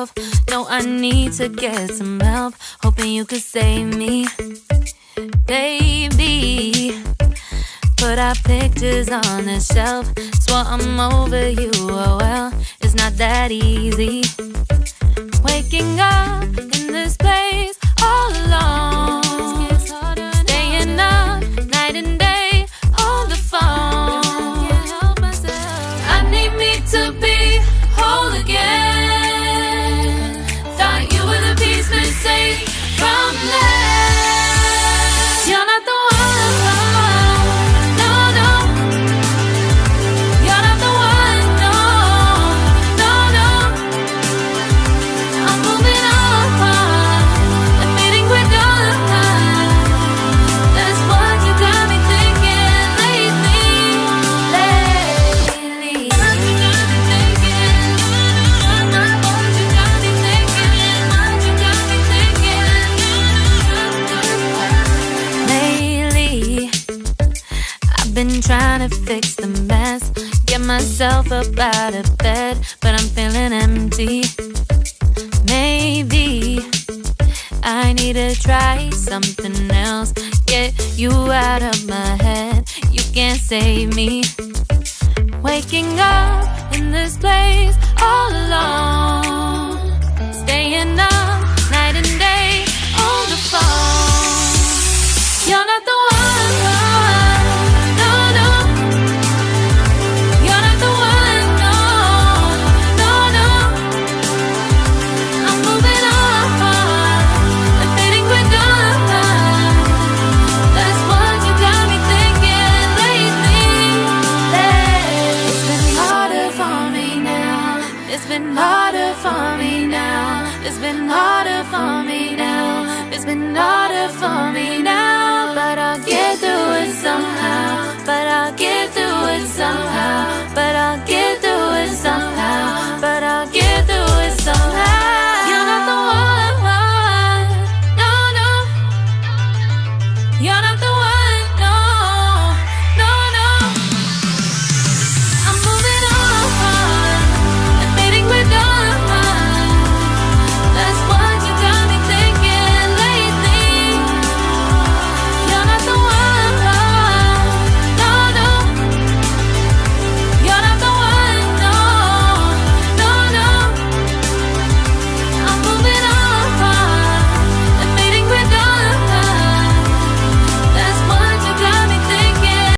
myself. No, I need to get some help. Hoping you could save me, baby. Put our pictures on the shelf. Swore I'm over you, oh well, it's not that easy. Waking up in this place all alone, staying up night and day on the phone. I need me to be whole again. Thought you were the piece missing from last. You're not the one. Been trying to fix the mess, get myself up out of bed, but I'm feeling empty. Maybe I need to try something else. Get you out of my head, you can't save me. Waking up in this place all alone, staying up